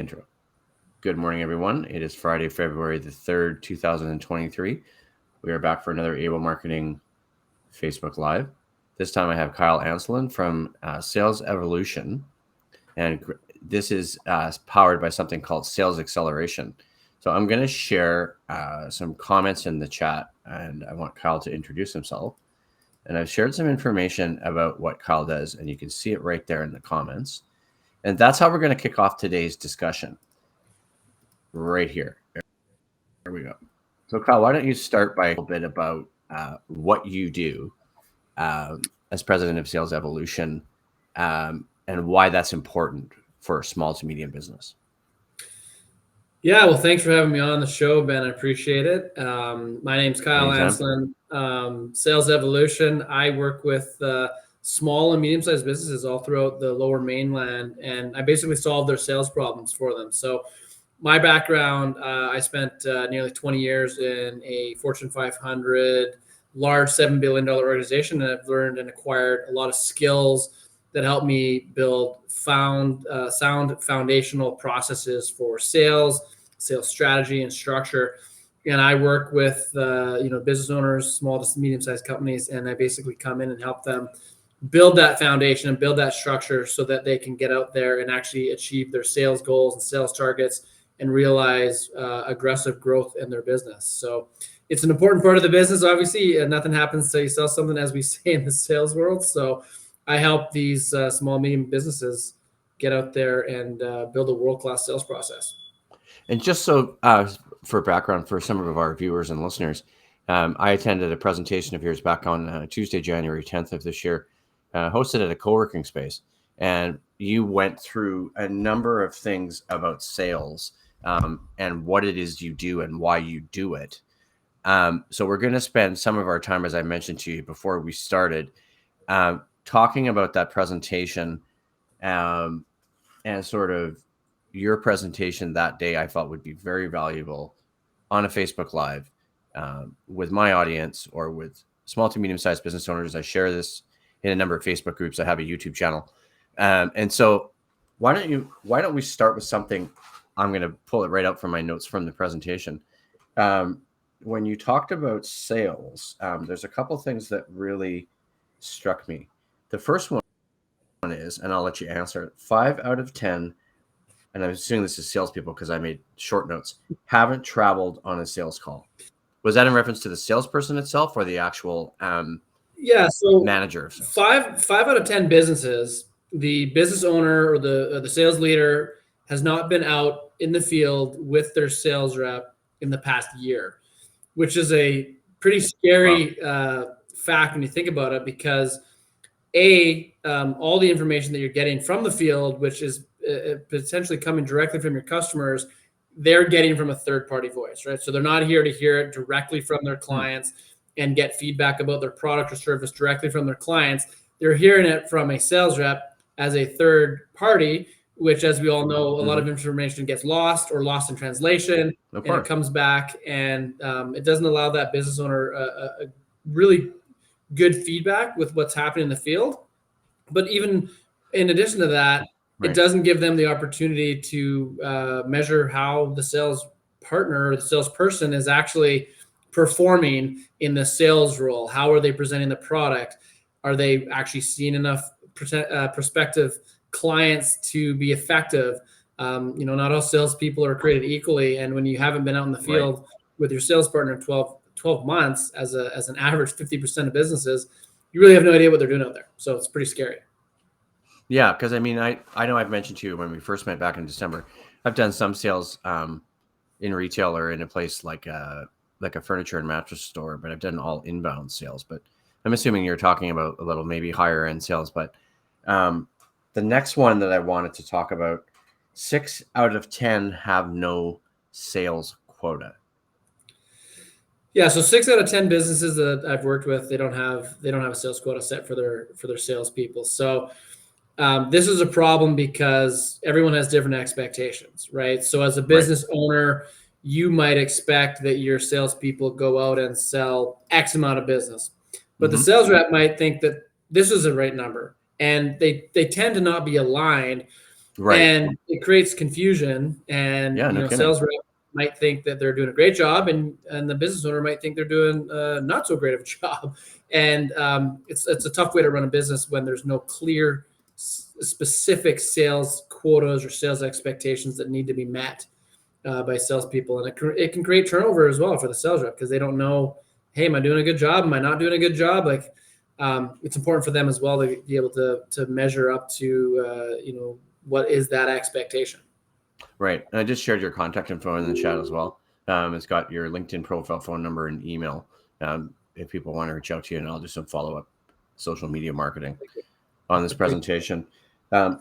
Intro. Good morning, everyone. It is Friday, February the 3rd, 2023. We are back for another Abel Marketing Facebook Live. This time I have Kyle Ancelin from Sales Evolution. And this is powered by something called Sales Acceleration. So I'm going to share some comments in the chat, and I want Kyle to introduce himself. And I've shared some information about what Kyle does, and you can see it right there in the comments. And that's how we're going to kick off today's discussion. Right here. There we go. So Kyle, why don't you start by a little bit about what you do as president of Sales Evolution and why that's important for a small to medium business. Yeah, well, thanks for having me on the show, Ben. I appreciate it. My name's Kyle Ancelin, Sales Evolution. I work with small and medium-sized businesses all throughout the lower mainland, and I basically solve their sales problems for them. So my background, I spent nearly 20 years in a Fortune 500, large $7 billion organization, and I've learned and acquired a lot of skills that help me build sound foundational processes for sales strategy and structure. And I work with business owners, small to medium-sized companies, and I basically come in and help them build that foundation and build that structure so that they can get out there and actually achieve their sales goals and sales targets and realize aggressive growth in their business. So it's an important part of the business. Obviously, nothing happens until you sell something, as we say in the sales world. So I help these small, medium businesses get out there and build a world-class sales process. And just so for background for some of our viewers and listeners, I attended a presentation of yours back on Tuesday, January 10th of this year, hosted at a co-working space. And you went through a number of things about sales and what it is you do and why you do it. So we're going to spend some of our time, as I mentioned to you before we started, talking about that presentation and sort of your presentation that day. I thought would be very valuable on a Facebook Live with my audience or with small to medium-sized business owners. I share this in a number of Facebook groups. I have a YouTube channel. And so why don't we start with something? I'm going to pull it right out from my notes from the presentation. When you talked about sales, there's a couple things that really struck me. The first one is, and I'll let you answer, 5 out of 10, and I'm assuming this is salespeople because I made short notes, haven't traveled on a sales call. Was that in reference to the salesperson itself or the actual manager? Five out of 10 businesses, the business owner or the sales leader has not been out in the field with their sales rep in the past year, which is a pretty scary fact when you think about it, because all the information that you're getting from the field, which is potentially coming directly from your customers, they're getting from a third-party voice, right? So they're not here to hear it directly from their clients and get feedback about their product or service directly from their clients. They're hearing it from a sales rep as a third party, which, as we all know, a lot of information gets lost or lost in translation, and it comes back, and it doesn't allow that business owner a really good feedback with what's happening in the field. But even in addition to that, it doesn't give them the opportunity to measure how the sales partner or the salesperson is actually performing in the sales role. How are they presenting the product? Are they actually seeing enough prospective clients to be effective? Not all salespeople are created equally, and when you haven't been out in the field with your sales partner in 12 months, as an average 50% of businesses, you really have no idea what they're doing out there. So it's pretty scary. Yeah, because I mean, I know I've mentioned to you when we first met back in December, I've done some sales in retail or in a place like a furniture and mattress store, but I've done all inbound sales. But I'm assuming you're talking about a little maybe higher end sales. But the next one that I wanted to talk about, 6 out of 10 have no sales quota. Yeah, so 6 out of 10 businesses that I've worked with, they don't have a sales quota set for their salespeople. So this is a problem because everyone has different expectations, right? So as a business owner, you might expect that your salespeople go out and sell X amount of business, but the sales rep might think that this is the right number, and they tend to not be aligned Right. And it creates confusion. And Yeah, no kidding. sales rep might think that they're doing a great job, and the business owner might think they're doing not so great of a job. And it's a tough way to run a business when there's no clear specific sales quotas or sales expectations that need to be met by salespeople. And it can create turnover as well for the sales rep, because they don't know, hey, am I doing a good job? Am I not doing a good job? Like, it's important for them as well to be able to measure up to what is that expectation. Right. And I just shared your contact info in the chat as well. It's got your LinkedIn profile, phone number, and email. If people want to reach out to you, and I'll do some follow-up social media marketing on this presentation.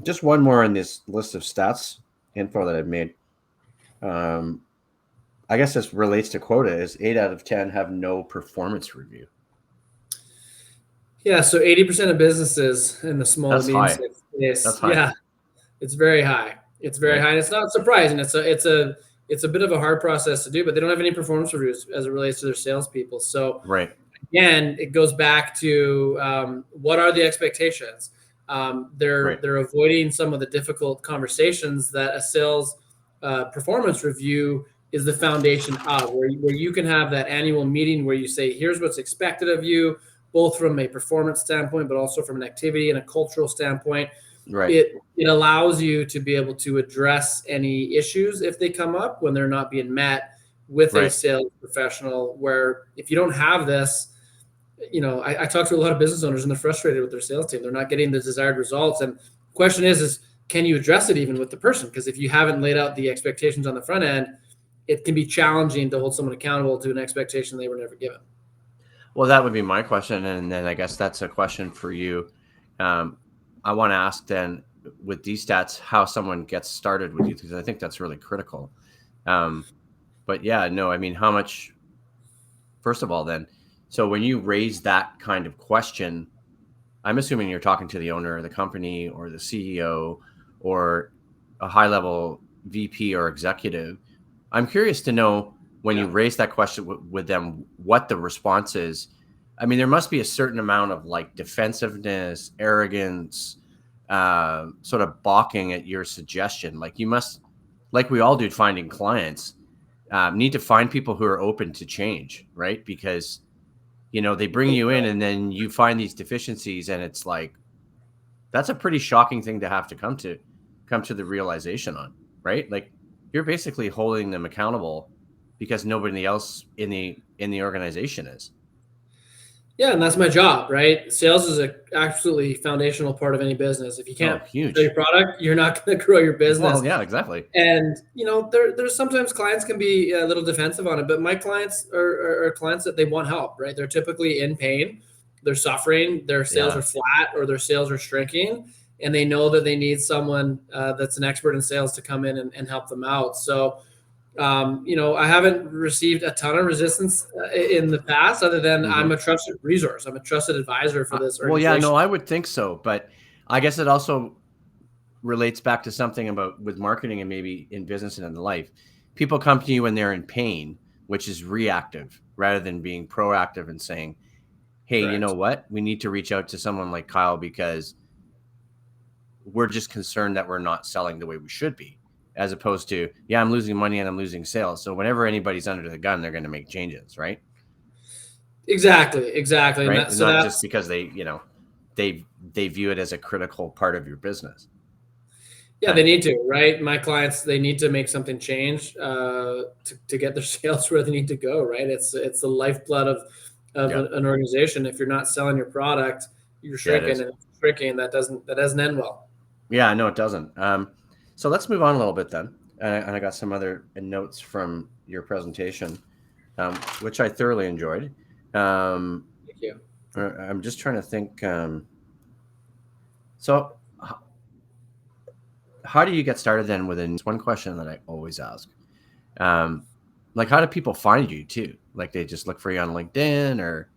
Just one more in this list of stats info that I've made. I guess this relates to quota, is 8 out of 10 have no performance review. Yeah, so 80% of businesses in the small That's to medium high. space, That's high. yeah, it's very high. It's very high, and it's not surprising. It's a bit of a hard process to do, but they don't have any performance reviews as it relates to their salespeople. So Right. again, it goes back to what are the expectations? They're avoiding some of the difficult conversations that a sales performance review is the foundation of, where you can have that annual meeting where you say, here's what's expected of you, both from a performance standpoint, but also from an activity and a cultural standpoint. Right. It allows you to be able to address any issues if they come up when they're not being met with a sales professional, where if you don't have this, I talk to a lot of business owners and they're frustrated with their sales team. They're not getting the desired results. And the question is can you address it even with the person? Because if you haven't laid out the expectations on the front end, it can be challenging to hold someone accountable to an expectation they were never given. Well, that would be my question. And then I guess that's a question for you. I want to ask then, with these stats, how someone gets started with you, because I think that's really critical. But yeah, no, I mean, how much, first of all, then, so when you raise that kind of question, I'm assuming you're talking to the owner of the company or the CEO or a high level VP or executive. I'm curious to know, when you raise that question with them, what the response is. I mean, there must be a certain amount of like defensiveness, arrogance, sort of balking at your suggestion. Like you must, like we all do finding clients, need to find people who are open to change, right? Because, they bring you in and then you find these deficiencies, and it's like, that's a pretty shocking thing to have to come to the realization on, right? Like you're basically holding them accountable because nobody else in the organization is. Yeah, and that's my job, right? Sales is a absolutely foundational part of any business. If you can't huge. sell your product, you're not going to grow your business. Well, yeah, exactly. And there's sometimes clients can be a little defensive on it, but my clients are clients that they want help, right? They're typically in pain, they're suffering, their sales are flat or their sales are shrinking, and they know that they need someone that's an expert in sales to come in and help them out. So I haven't received a ton of resistance in the past, other than I'm a trusted resource. I'm a trusted advisor for this organization. Well, yeah, no, I would think so. But I guess it also relates back to something about with marketing and maybe in business and in life. People come to you when they're in pain, which is reactive rather than being proactive and saying, hey, Correct. You know what? We need to reach out to someone like Kyle because we're just concerned that we're not selling the way we should be. As opposed to, yeah, I'm losing money and I'm losing sales. So whenever anybody's under the gun, they're going to make changes, right? Exactly. Right. And not just because they view it as a critical part of your business. Yeah, they need to, right? My clients, they need to make something change to get their sales where they need to go, right? It's the lifeblood of an organization. If you're not selling your product, you're shrinking, and shrinking. That doesn't end well. Yeah, no, it doesn't. So let's move on a little bit then. And I got some other notes from your presentation, which I thoroughly enjoyed. Thank you. I'm just trying to think. So how do you get started then within one question that I always ask? Like, how do people find you too? Like they just look for you on LinkedIn or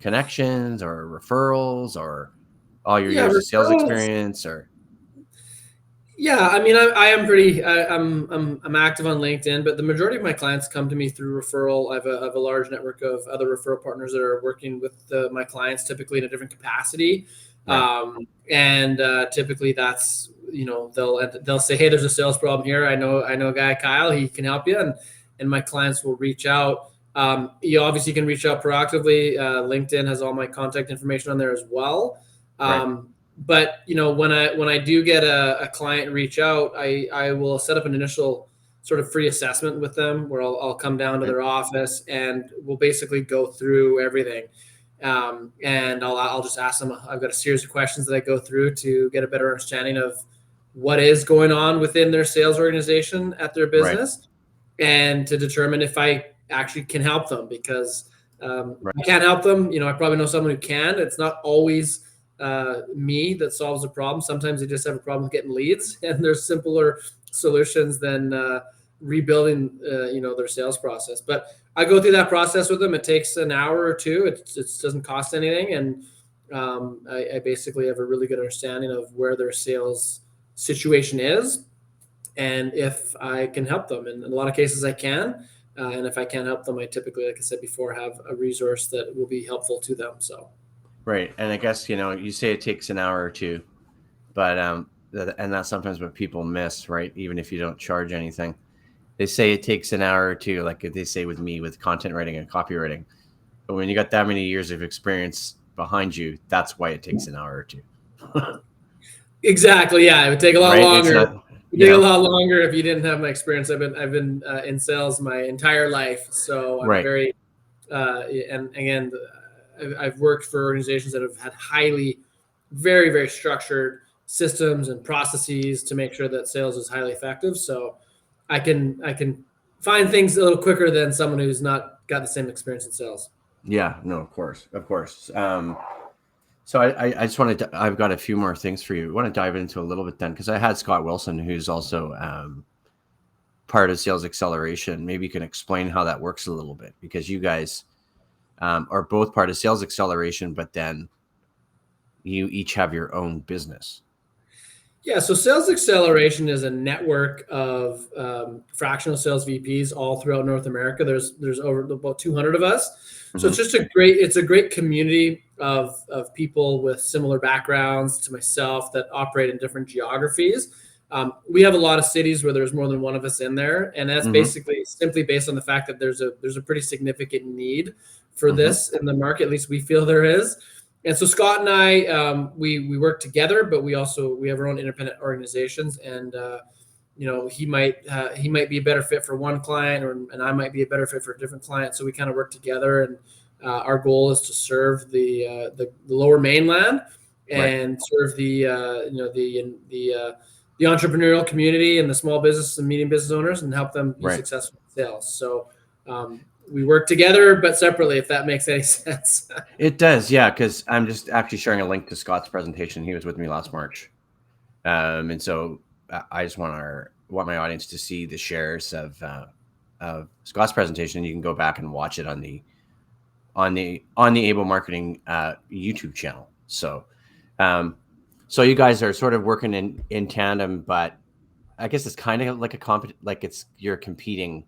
connections or referrals or all your years of sales experience or... Yeah, I mean, I am pretty. I'm active on LinkedIn, but the majority of my clients come to me through referral. I have a large network of other referral partners that are working with my clients, typically in a different capacity, and typically that's they'll say, hey, there's a sales problem here. I know a guy, Kyle, he can help you. And my clients will reach out. You obviously can reach out proactively. LinkedIn has all my contact information on there as well. Right. But when I do get a client reach out, I will set up an initial sort of free assessment with them where I'll come down to their office and we'll basically go through everything. And I'll just ask them. I've got a series of questions that I go through to get a better understanding of what is going on within their sales organization at their business, and to determine if I actually can help them. Because I can't help them. I probably know someone who can. It's not always me that solves the problem. Sometimes they just have a problem with getting leads, and there's simpler solutions than rebuilding their sales process. But I go through that process with them. It takes an hour or two. It doesn't cost anything, and I basically have a really good understanding of where their sales situation is and if I can help them. And in a lot of cases I can, and if I can't help them, I typically, like I said before, have a resource that will be helpful to them. So Right. And I guess, you say it takes an hour or two, but and that's sometimes what people miss, right? Even if you don't charge anything. They say it takes an hour or two, like they say with me with content writing and copywriting. But when you got that many years of experience behind you, that's why it takes an hour or two. Exactly. Yeah, it would take a lot Right? longer. It's not, It would take a lot longer if you didn't have my experience. I've been in sales my entire life, so I'm right. very and again, I've worked for organizations that have had very, very structured systems and processes to make sure that sales is highly effective. So I can find things a little quicker than someone who's not got the same experience in sales. Yeah, no, of course. So I just wanted to, I've got a few more things for you. I want to dive into a little bit then, because I had Scott Wilson, who's also part of Sales Acceleration. Maybe you can explain how that works a little bit, because you guys are both part of Sales Acceleration, but then you each have your own business. Yeah, so Sales Acceleration is a network of fractional sales VPs all throughout North America. There's over about 200 of us. So it's just a great community of people with similar backgrounds to myself that operate in different geographies. We have a lot of cities where there's more than one of us in there, and that's basically simply based on the fact that there's a pretty significant need for this in the market. At least we feel there is. And so Scott and I, we work together, but we have our own independent organizations. And he might be a better fit for one client, and I might be a better fit for a different client. So we kind of work together, and our goal is to serve the Lower Mainland and serve the entrepreneurial community and the small business and medium business owners, and help them be successful in sales. So we work together, but separately, if that makes any sense. It does, yeah, because I'm just actually sharing a link to Scott's presentation. He was with me last March. And so I just want my audience to see the shares of Scott's presentation. You can go back and watch it on the Abel Marketing YouTube channel. So so you guys are sort of working in tandem, but I guess it's kind of like you're competing.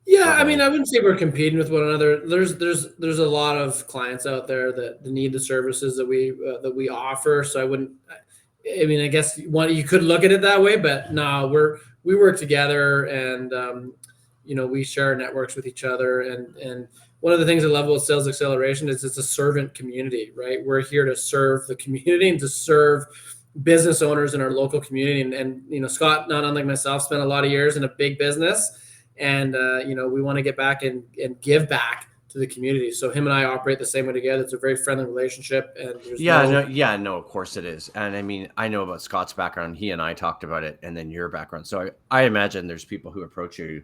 Yeah, I mean, I wouldn't say we're competing with one another. There's a lot of clients out there that need the services that we offer. So I wouldn't. I mean, I guess you could look at it that way, but no, we work together, and we share networks with each other. And one of the things I love about Sales Acceleration is it's a servant community, right? We're here to serve the community and to serve business owners in our local community. And Scott, not unlike myself, spent a lot of years in a big business. And we want to get back and give back to the community. So him and I operate the same way together. It's a very friendly relationship. And no, of course it is. And I mean, I know about Scott's background. He and I talked about it, and then your background. So I imagine there's people who approach you,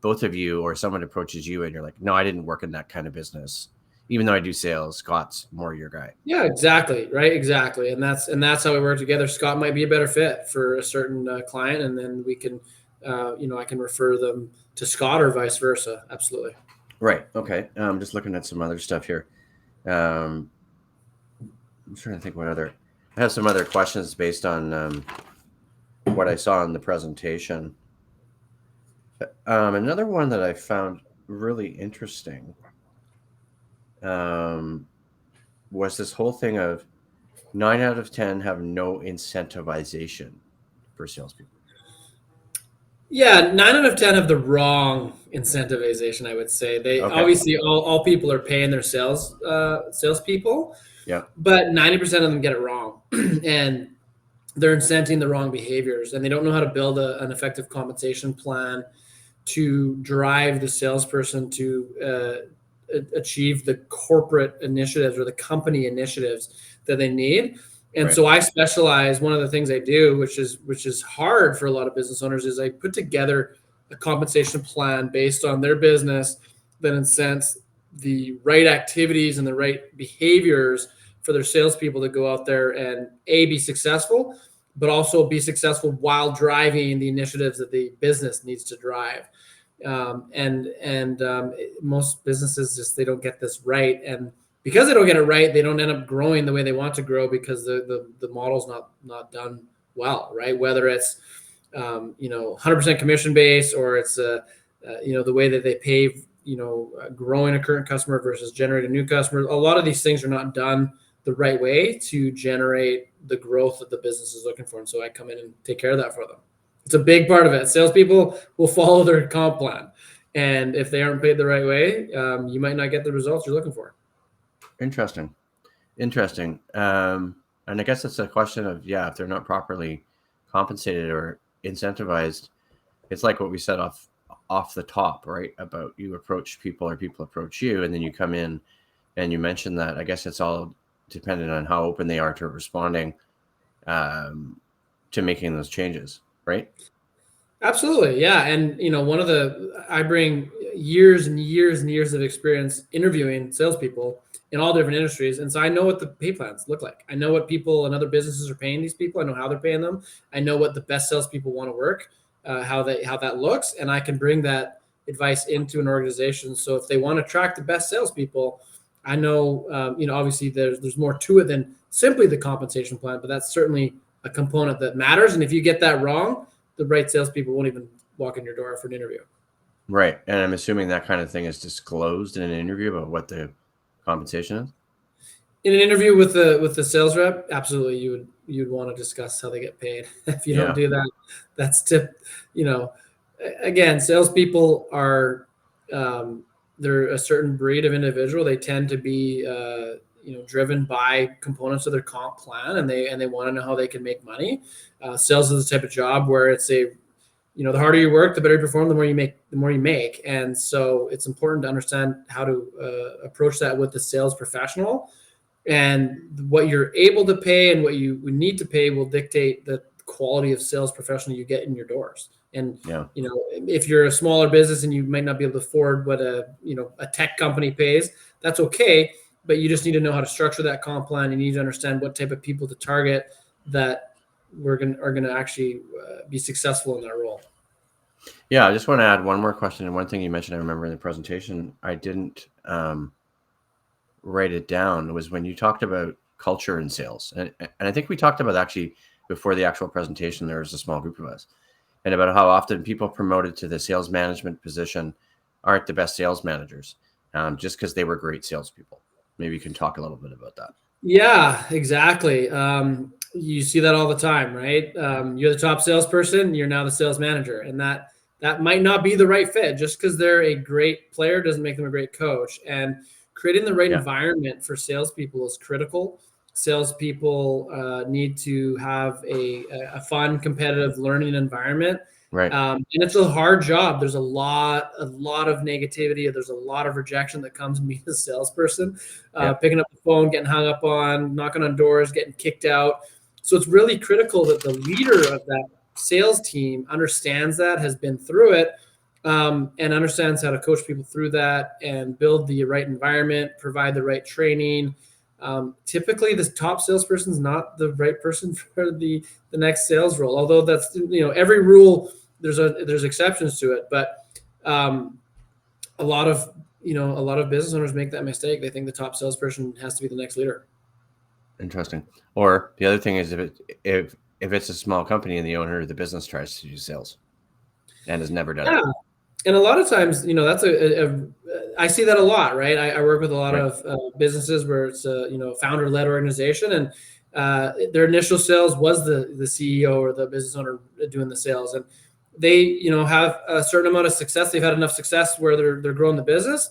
both of you, or someone approaches you, and you're like, no, I didn't work in that kind of business. Even though I do sales, Scott's more your guy. Yeah, exactly. Right. Exactly. And that's how we work together. Scott might be a better fit for a certain client, and then we can, I can refer them to Scott or vice versa. Absolutely. Right. Okay. I'm just looking at some other stuff here. I'm trying to think I have some other questions based on what I saw in the presentation. Another one that I found really interesting was this whole thing of 9 out of 10 have no incentivization for salespeople. Yeah, 9 out of 10 have the wrong incentivization. I would say they Okay. obviously all people are paying their salespeople, Yeah. but 90% of them get it wrong, and they're incenting the wrong behaviors, and they don't know how to build an effective compensation plan to drive the salesperson to achieve the corporate initiatives or the company initiatives that they need. And Right. so I specialize. One of the things I do, which is hard for a lot of business owners, is I put together a compensation plan based on their business that incents the right activities and the right behaviors for their salespeople to go out there and be successful, but also be successful while driving the initiatives that the business needs to drive. And most businesses just they don't get this right, and because they don't get it right, they don't end up growing the way they want to grow because the model's not done well, right? Whether it's 100% commission based, or it's the way that they pay, growing a current customer versus generating new customers. A lot of these things are not done the right way to generate the growth that the business is looking for. And so I come in and take care of that for them. It's a big part of it. Salespeople will follow their comp plan, and if they aren't paid the right way, you might not get the results you're looking for. Interesting. And I guess it's a question of, if they're not properly compensated or incentivized, it's like what we said off the top, right? About you approach people or people approach you, and then you come in and you mention that. I guess it's all dependent on how open they are to responding to making those changes, right? Absolutely, yeah. And I bring years and years and years of experience interviewing salespeople in all different industries, and so I know what the pay plans look like. I know what people and other businesses are paying these people. I know how they're paying them. I know what the best salespeople want to work, how that looks, and I can bring that advice into an organization. So if they want to attract the best salespeople, I know obviously there's more to it than simply the compensation plan, but that's certainly a component that matters. And if you get that wrong, the right salespeople won't even walk in your door for an interview. Right. And I'm assuming that kind of thing is disclosed in an interview about what the compensation is. In an interview with the sales rep, absolutely, you'd want to discuss how they get paid. If you don't do that, that's again, salespeople are they're a certain breed of individual. They tend to be driven by components of their comp plan, and they want to know how they can make money. Sales is the type of job where it's the harder you work, the better you perform, the more you make. And so it's important to understand how to approach that with the sales professional. And what you're able to pay and what you need to pay will dictate the quality of sales professional you get in your doors. And if you're a smaller business and you might not be able to afford what a tech company pays, that's okay. But you just need to know how to structure that comp plan. You need to understand what type of people to target that are going to actually be successful in that role. Yeah, I just want to add one more question. And one thing you mentioned, I remember in the presentation, I didn't write it down, was when you talked about culture in sales. And I think we talked about actually before the actual presentation, there was a small group of us, and about how often people promoted to the sales management position aren't the best sales managers, just because they were great salespeople. Maybe you can talk a little bit about that. Yeah, exactly. You see that all the time, right? You're the top salesperson, you're now the sales manager, and that might not be the right fit. Just because they're a great player doesn't make them a great coach. And creating the right environment for salespeople is critical. Salespeople need to have a fun, competitive learning environment. Right. And it's a hard job. There's a lot of negativity. There's a lot of rejection that comes from being a salesperson, picking up the phone, getting hung up on, knocking on doors, getting kicked out. So it's really critical that the leader of that sales team understands that, has been through it, and understands how to coach people through that and build the right environment, provide the right training. Typically, the top salesperson is not the right person for the next sales role. Although that's every rule, there's exceptions to it, but a lot of business owners make that mistake. They think the top salesperson has to be the next leader. Interesting. Or the other thing is if it's a small company and the owner of the business tries to do sales and has never done it. And a lot of times, that's I see that a lot, right? I work with a lot of businesses where it's a founder-led organization, and Their initial sales was the CEO or the business owner doing the sales, and they have a certain amount of success. They've had enough success where they're growing the business,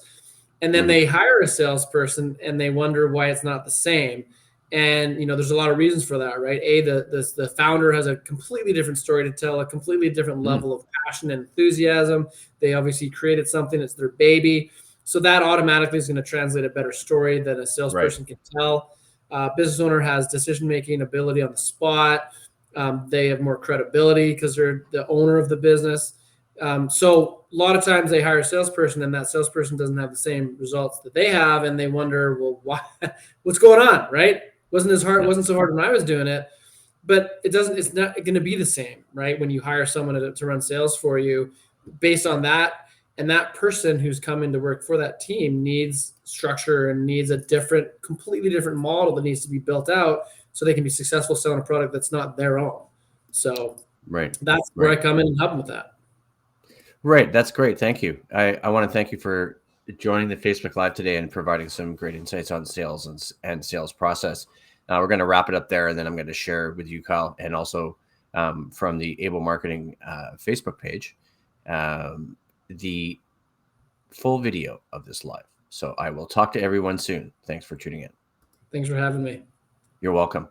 and then they hire a salesperson and they wonder why it's not the same. And there's a lot of reasons for that, right? The founder has a completely different story to tell, a completely different level of passion and enthusiasm. They obviously created something, it's their baby, so that automatically is going to translate a better story than a salesperson can tell. Business owner has decision-making ability on the spot. They have more credibility because they're the owner of the business. So a lot of times they hire a salesperson and that salesperson doesn't have the same results that they have. And they wonder, well, why, what's going on? Right. Wasn't so hard when I was doing it, but it's not going to be the same, right? When you hire someone to run sales for you based on that. And that person who's coming to work for that team needs structure and needs a completely different model that needs to be built out so they can be successful selling a product that's not their own. So that's where I come in and help them with that. Right. That's great. Thank you. I want to thank you for joining the Facebook Live today and providing some great insights on sales and sales process. We're going to wrap it up there, and then I'm going to share with you, Kyle, and also from the Abel Marketing Facebook page, the full video of this live. So I will talk to everyone soon. Thanks for tuning in. Thanks for having me. You're welcome.